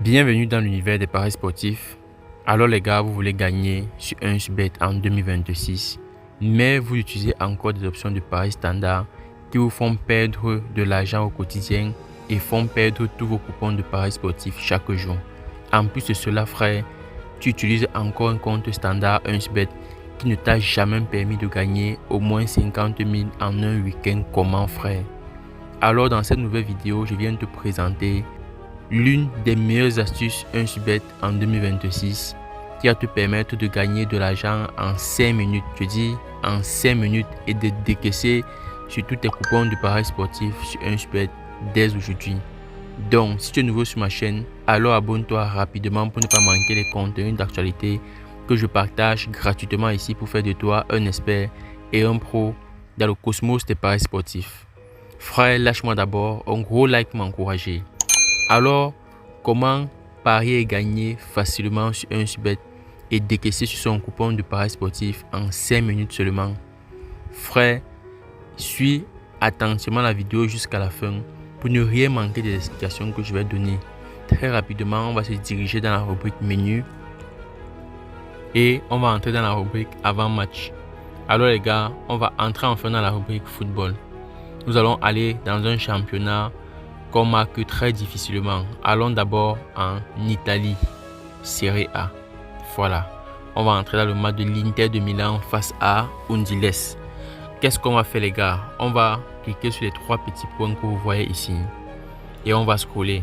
Bienvenue dans l'univers des paris sportifs. Alors les gars, vous voulez gagner sur 1xBet en 2026, mais vous utilisez encore des options de paris standard qui vous font perdre de l'argent au quotidien et font perdre tous vos coupons de paris sportifs chaque jour. En plus de cela, frère, tu utilises encore un compte standard 1xBet qui ne t'a jamais permis de gagner au moins 50 000 en un week-end. Comment, frère? Alors dans cette nouvelle vidéo, je viens te présenter l'une des meilleures astuces 1xBet en 2026 qui va te permettre de gagner de l'argent en 5 minutes. Je dis en 5 minutes et de décaisser sur tous tes coupons de paris sportifs sur 1xBet dès aujourd'hui. Donc, si tu es nouveau sur ma chaîne, alors abonne-toi rapidement pour ne pas manquer les contenus d'actualité que je partage gratuitement ici pour faire de toi un expert et un pro dans le cosmos des paris sportifs. Frère, lâche-moi d'abord un gros like pour m'encourager. Alors, comment parier et gagner facilement sur 1xBet et décaisser sur son coupon de paris sportif en 5 minutes seulement? Frère, suis attentivement la vidéo jusqu'à la fin pour ne rien manquer des explications que je vais donner. Très rapidement, on va se diriger dans la rubrique menu et on va entrer dans la rubrique avant-match. Alors les gars, on va entrer enfin dans la rubrique football. Nous allons aller dans un championnat qu'on marque très difficilement. Allons d'abord en Italie, Serie A. Voilà, on va entrer dans le match de l'Inter de Milan face à Udinese. Qu'est-ce qu'on va faire les gars? On va cliquer sur les 3 petits points que vous voyez ici et on va scroller.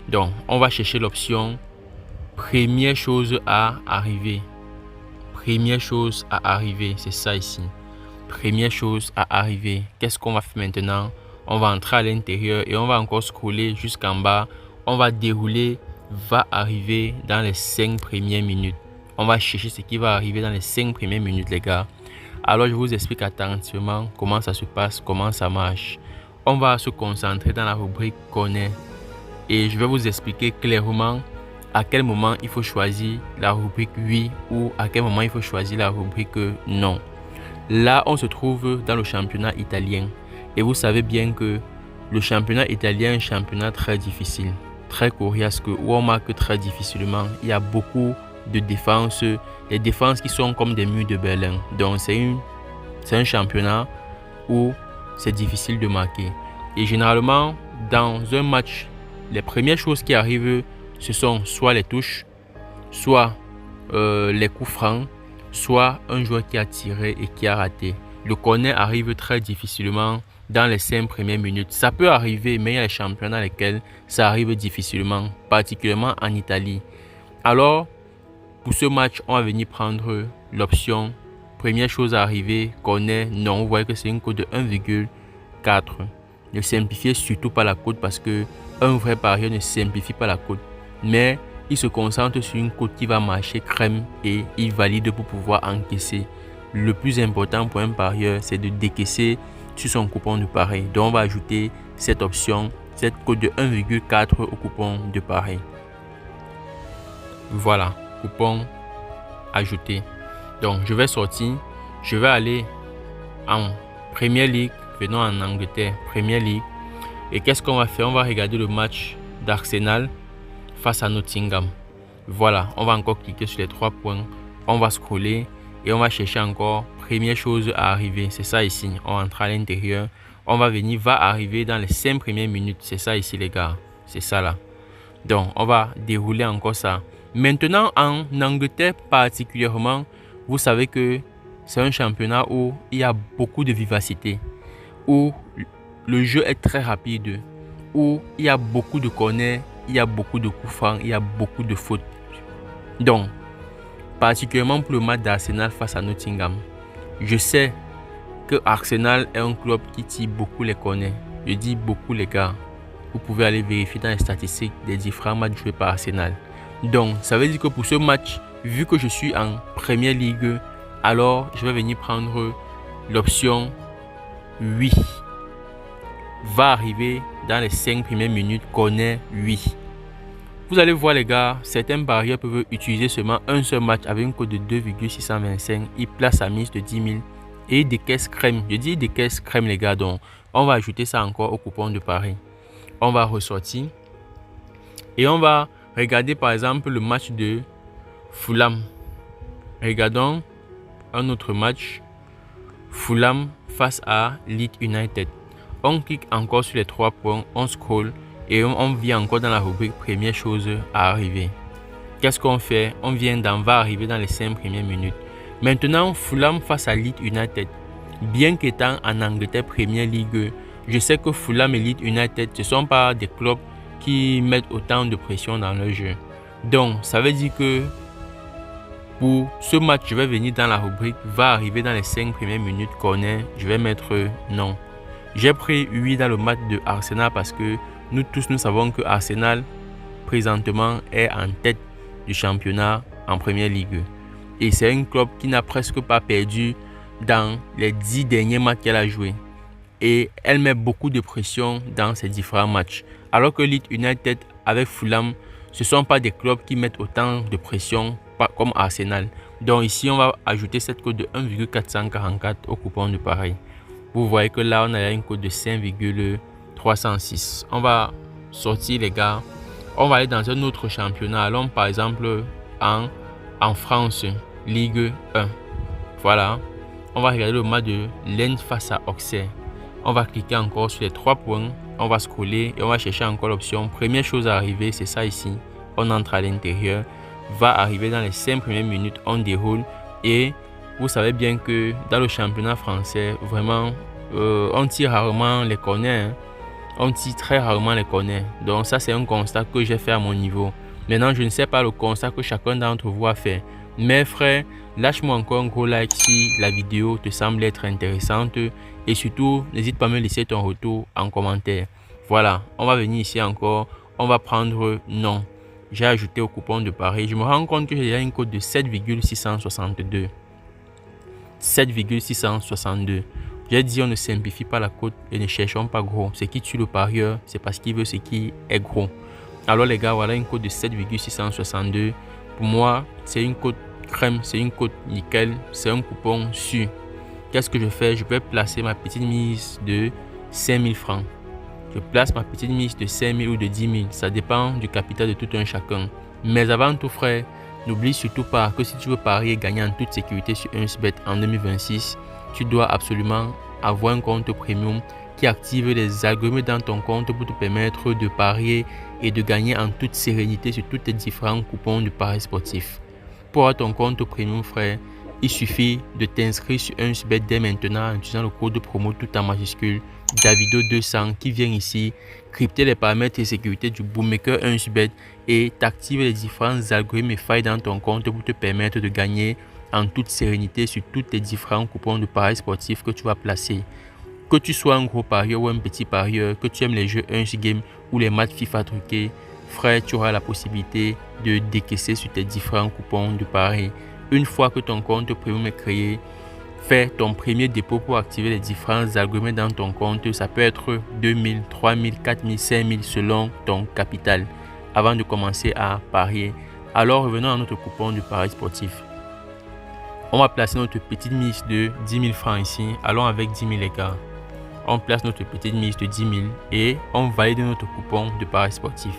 Donc, on va chercher l'option première chose à arriver. Première chose à arriver, c'est ça ici. Première chose à arriver. Qu'est-ce qu'on va faire maintenant? On va entrer à l'intérieur et on va encore scroller jusqu'en bas. On va dérouler, va arriver dans les 5 premières minutes. On va chercher ce qui va arriver dans les 5 premières minutes, les gars. Alors, je vous explique attentivement comment ça se passe, comment ça marche. On va se concentrer dans la rubrique connaît et je vais vous expliquer clairement à quel moment il faut choisir la rubrique oui ou à quel moment il faut choisir la rubrique non. Là, on se trouve dans le championnat italien. Et vous savez bien que le championnat italien est un championnat très difficile, très coriace, où on marque très difficilement. Il y a beaucoup de défenses, des défenses qui sont comme des murs de Berlin. Donc c'est un championnat où c'est difficile de marquer. Et généralement, dans un match, les premières choses qui arrivent, ce sont soit les touches, soit les coups francs, soit un joueur qui a tiré et qui a raté. Le corner arrive très difficilement dans les 5 premières minutes. Ça peut arriver, mais il y a les championnats dans lesquels ça arrive difficilement, particulièrement en Italie. Alors, pour ce match, on va venir prendre l'option première chose à arriver, corner, non. Vous voyez que c'est une cote de 1,4. Ne simplifiez surtout pas la cote parce que un vrai parieur ne simplifie pas la cote. Mais il se concentre sur une cote qui va marcher crème et il valide pour pouvoir encaisser. Le plus important pour un parieur, c'est de décaisser sur son coupon de pari. Donc, on va ajouter cette option, cette cote de 1,4 au coupon de pari. Voilà, coupon ajouté. Donc, je vais sortir. Je vais aller en Premier League. Venons en Angleterre, Premier League. Et qu'est-ce qu'on va faire? On va regarder le match d'Arsenal face à Nottingham. Voilà, on va encore cliquer sur les 3 points. On va scroller et on va chercher encore première chose à arriver. C'est ça ici. On entre à l'intérieur. On va venir, va arriver dans les 5 premières minutes. C'est ça ici les gars. C'est ça là. Donc, on va dérouler encore ça. Maintenant, en Angleterre particulièrement, vous savez que c'est un championnat où il y a beaucoup de vivacité, où le jeu est très rapide, où il y a beaucoup de corners, il y a beaucoup de coups francs, il y a beaucoup de fautes. Donc, particulièrement pour le match d'Arsenal face à Nottingham, je sais que Arsenal est un club qui tire beaucoup les corners. Je dis beaucoup les gars. Vous pouvez aller vérifier dans les statistiques des différents matchs joués par Arsenal. Donc, ça veut dire que pour ce match, vu que je suis en Première Ligue, alors je vais venir prendre l'option oui. Va arriver dans les 5 premières minutes, corner oui. Vous allez voir les gars, certains parieurs peuvent utiliser seulement un seul match avec une cote de 2,625. Ils placent à mise de 10 000 et des caisses crème. Je dis des caisses crème les gars, donc on va ajouter ça encore au coupon de pari. On va ressortir et on va Regardez par exemple le match de Fulham. Regardons un autre match. Fulham face à Leeds United. On clique encore sur les 3 points, on scroll et on vient encore dans la rubrique première chose à arriver. Qu'est-ce qu'on fait? On va arriver dans les 5 premières minutes. Maintenant, Fulham face à Leeds United. Bien qu'étant en Angleterre Premier League, je sais que Fulham et Leeds United, ce ne sont pas des clubs qui mettent autant de pression dans leur jeu. Donc, ça veut dire que pour ce match, je vais venir dans la rubrique va arriver dans les 5 premières minutes corner. Je vais mettre non. J'ai pris oui dans le match de Arsenal parce que nous tous, nous savons que Arsenal, présentement, est en tête du championnat en Première Ligue. Et c'est un club qui n'a presque pas perdu dans les 10 derniers matchs qu'elle a joué. Et elle met beaucoup de pression dans ces différents matchs. Alors que Leeds United avec Fulham, ce ne sont pas des clubs qui mettent autant de pression comme Arsenal. Donc ici, on va ajouter cette cote de 1,444 au coupon de pareil. Vous voyez que là, on a une cote de 5,306. On va sortir les gars. On va aller dans un autre championnat. Allons par exemple en France, Ligue 1. Voilà. On va regarder le match de Lens face à Auxerre. On va cliquer encore sur les 3 points. On va scroller et on va chercher encore l'option. Première chose à arriver, c'est ça ici. On entre à l'intérieur. Va arriver dans les 5 premières minutes. On déroule. Et vous savez bien que dans le championnat français, vraiment, on tire rarement les corners. Hein. On tire très rarement les corners. Donc ça, c'est un constat que j'ai fait à mon niveau. Maintenant, je ne sais pas le constat que chacun d'entre vous a fait. Mais frère, lâche-moi encore un gros like si la vidéo te semble être intéressante. Et surtout, n'hésite pas à me laisser ton retour en commentaire. Voilà, on va venir ici encore. On va prendre non. J'ai ajouté au coupon de Paris. Je me rends compte que j'ai déjà une cote de 7,662. 7,662. J'ai dit on ne simplifie pas la cote et ne cherchons pas gros. Ce qui tue le parieur, c'est parce qu'il veut ce qui est gros. Alors les gars, voilà une cote de 7,662. Pour moi, c'est une cote crème, c'est une cote nickel, c'est un coupon sûr. Qu'est-ce que je fais? Je peux placer ma petite mise de 5000 francs. Je place ma petite mise de 5000 ou de 10 000. Ça dépend du capital de tout un chacun. Mais avant tout frère, n'oublie surtout pas que si tu veux parier et gagner en toute sécurité sur 1xBet en 2026, tu dois absolument avoir un compte premium qui active les algorithmes dans ton compte pour te permettre de parier et de gagner en toute sérénité sur tous tes différents coupons de paris sportifs. Pour avoir ton compte premium frère, il suffit de t'inscrire sur 1xBet dès maintenant en utilisant le code promo tout en majuscule Davido200 qui vient ici crypter les paramètres et sécurité du bookmaker 1xBet et t'activer les différents algorithmes et failles dans ton compte pour te permettre de gagner en toute sérénité sur tous tes différents coupons de paris sportifs que tu vas placer. Que tu sois un gros parieur ou un petit parieur, que tu aimes les jeux 1x Game ou les matchs FIFA truqués, frère, tu auras la possibilité de décaisser sur tes différents coupons de paris. Une fois que ton compte premium est créé, fais ton premier dépôt pour activer les différents algorithmes dans ton compte. Ça peut être 2000, 3000, 4000, 5000 selon ton capital avant de commencer à parier. Alors revenons à notre coupon de paris sportif. On va placer notre petite mise de 10 000 francs ici. Allons avec 10 000 les gars. On place notre petite mise de 10 000 et on valide notre coupon de paris sportif.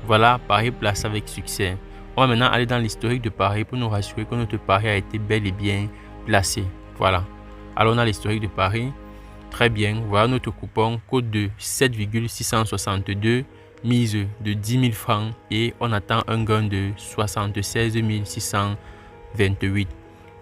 Voilà, pari placé avec succès. On va maintenant aller dans l'historique de pari pour nous rassurer que notre pari a été bel et bien placé. Voilà. Alors on a l'historique de pari. Très bien. Voilà notre coupon. Code de 7,662. Mise de 10 000 francs. Et on attend un gain de 76 628.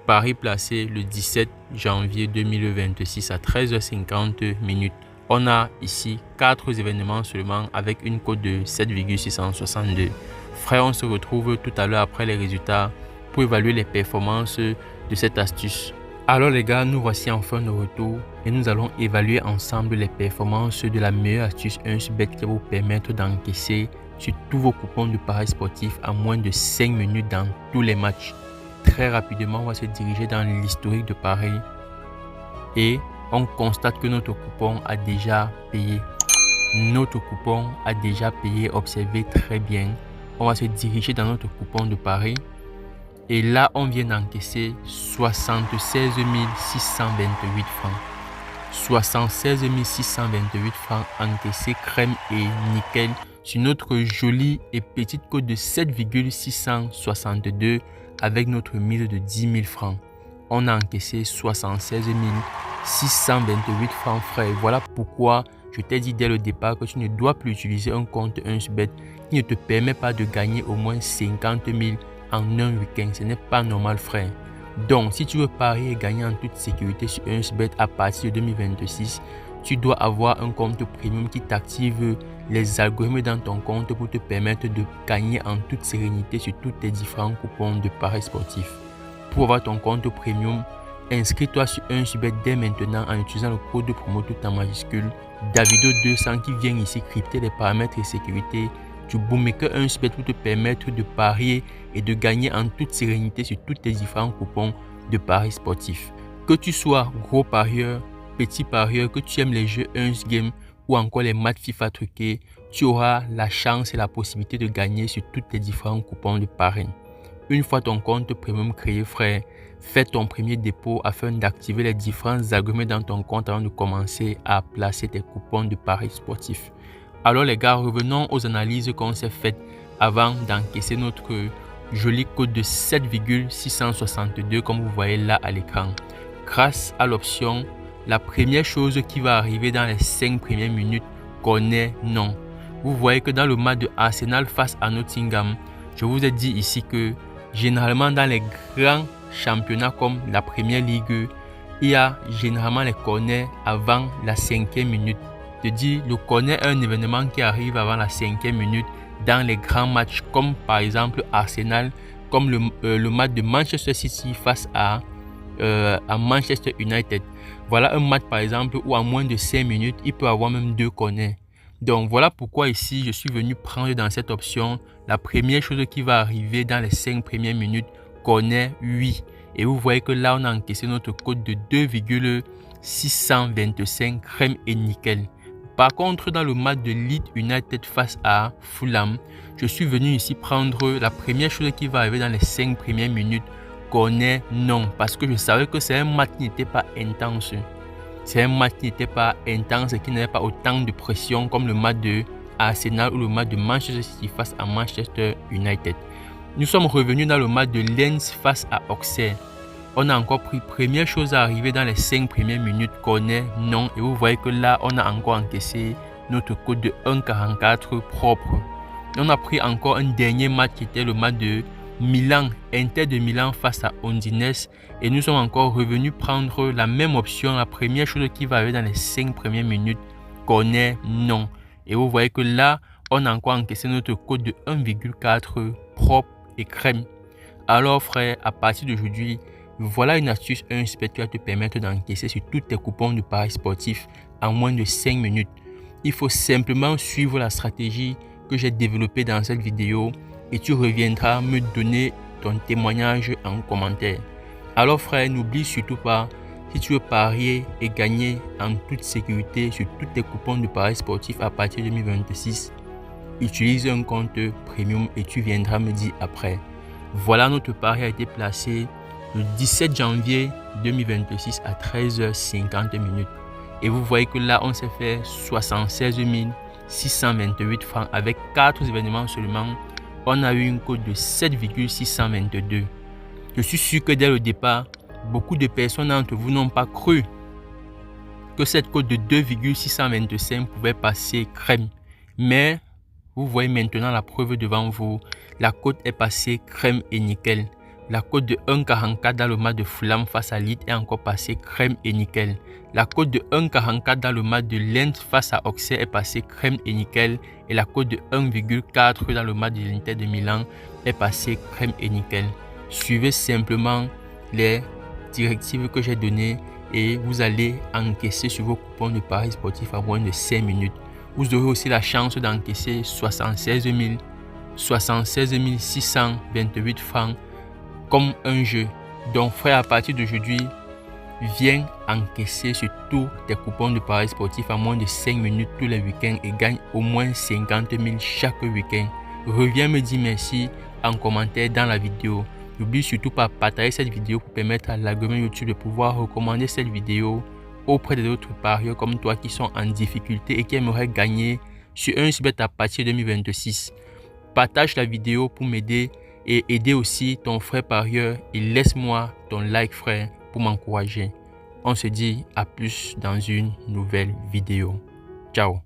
Pari placé le 17 janvier 2026 à 13h50 minutes. On a ici 4 événements seulement avec une cote de 7,662. Frère, on se retrouve tout à l'heure après les résultats pour évaluer les performances de cette astuce. Alors les gars, nous voici enfin de retour et nous allons évaluer ensemble les performances de la meilleure astuce 1xBet qui va vous permettre d'encaisser sur tous vos coupons de paris sportifs en moins de 5 minutes dans tous les matchs. Très rapidement, on va se diriger dans l'historique de paris et on constate que notre coupon a déjà payé. Notre coupon a déjà payé, observez très bien. On va se diriger dans notre coupon de paris. Et là, on vient d'encaisser 76 628 francs. 76 628 francs encaissés crème et nickel sur notre jolie et petite cote de 7,662 avec notre mise de 10 000 francs. On a encaissé 76 628 francs frais. Voilà pourquoi je t'ai dit dès le départ que tu ne dois plus utiliser un compte 1xBet qui ne te permet pas de gagner au moins 50 000 en un week-end. Ce n'est pas normal, frère. Donc, si tu veux parier et gagner en toute sécurité sur 1xBet à partir de 2026, tu dois avoir un compte premium qui t'active les algorithmes dans ton compte pour te permettre de gagner en toute sérénité sur tous tes différents coupons de paris sportifs. Pour avoir ton compte premium, inscris-toi sur 1xBet dès maintenant en utilisant le code de promo tout en majuscule Davido200 qui vient ici crypter les paramètres et sécurité du bookmaker 1xBet pour te permettre de parier et de gagner en toute sérénité sur tous tes différents coupons de paris sportifs. Que tu sois gros parieur, petit parieur, que tu aimes les jeux 1x Game ou encore les matchs FIFA truqués, tu auras la chance et la possibilité de gagner sur tous tes différents coupons de paris. Une fois ton compte premium créé, frère, fais ton premier dépôt afin d'activer les différents algorithmes dans ton compte avant de commencer à placer tes coupons de paris sportifs. Alors les gars, revenons aux analyses qu'on s'est faites avant d'encaisser notre jolie cote de 7,662 comme vous voyez là à l'écran. Grâce à l'option, la première chose qui va arriver dans les 5 premières minutes, corner non. Vous voyez que dans le match de Arsenal face à Nottingham, je vous ai dit ici que généralement dans les grands championnats comme la Première Ligue, il y a généralement les corners avant la 5e minute. Je dis le corner est un événement qui arrive avant la 5e minute dans les grands matchs comme par exemple Arsenal, comme le match de Manchester City face à Manchester United. Voilà un match par exemple où en moins de 5 minutes, il peut avoir même 2 corners. Donc voilà pourquoi ici je suis venu prendre dans cette option la première chose qui va arriver dans les 5 premières minutes, corner 8. Et vous voyez que là on a encaissé notre cote de 2,625 crème et nickel. Par contre, dans le match de Leeds United face à Fulham, je suis venu ici prendre la première chose qui va arriver dans les 5 premières minutes, corner non, parce que je savais que c'est un match qui n'était pas intense. C'est un match qui n'était pas intense et qui n'avait pas autant de pression comme le match de Arsenal ou le match de Manchester City face à Manchester United. Nous sommes revenus dans le match de Lens face à Auxerre. On a encore pris première chose à arriver dans les 5 premières minutes, corner non. Et vous voyez que là, on a encore encaissé notre cote de 1,44 propre. Et on a pris encore un dernier match qui était le match de Milan, Inter de Milan face à Ondinese. Et nous sommes encore revenus prendre la même option. La première chose qui va arriver dans les 5 premières minutes, corner non. Et vous voyez que là, on a encore encaissé notre cote de 1,4 propre et crème. Alors frère, à partir d'aujourd'hui, voilà une astuce 1xBet qui va te permettre d'encaisser sur tous tes coupons de paris sportifs en moins de 5 minutes. Il faut simplement suivre la stratégie que j'ai développée dans cette vidéo et tu reviendras me donner ton témoignage en commentaire. Alors frère, n'oublie surtout pas, si tu veux parier et gagner en toute sécurité sur tous tes coupons de paris sportifs à partir de 2026, utilise un compte premium et tu viendras me dire après. Voilà, notre pari a été placé le 17 janvier 2026 à 13h50 minutes. Et vous voyez que là, on s'est fait 76 628 francs avec 4 événements seulement. On a eu une cote de 7,622. Je suis sûr que dès le départ, beaucoup de personnes d'entre vous n'ont pas cru que cette cote de 2,625 pouvait passer crème. Mais vous voyez maintenant la preuve devant vous. La cote est passée crème et nickel. La cote de 1,44 dans le match de Fulham face à Leeds est encore passée crème et nickel. La cote de 1,44 dans le match de Lens face à Auxerre est passée crème et nickel. Et la cote de 1,4 dans le match de l'Inter de Milan est passée crème et nickel. Suivez simplement les directives que j'ai données et vous allez encaisser sur vos coupons de paris sportifs en moins de 5 minutes. Vous aurez aussi la chance d'encaisser 76 628 francs comme un jeu. Donc frère, à partir d'aujourd'hui, viens encaisser sur tous tes coupons de paris sportifs en moins de 5 minutes tous les week-ends et gagne au moins 50 000 chaque week-end. Reviens me dire merci en commentaire dans la vidéo. N'oublie surtout pas de partager cette vidéo pour permettre à l'algorithme YouTube de pouvoir recommander cette vidéo auprès des autres parieurs comme toi qui sont en difficulté et qui aimeraient gagner sur 1xBet à partir de 2026. Partage la vidéo pour m'aider et aider aussi ton frère parieur et laisse-moi ton like frère pour m'encourager. On se dit à plus dans une nouvelle vidéo. Ciao.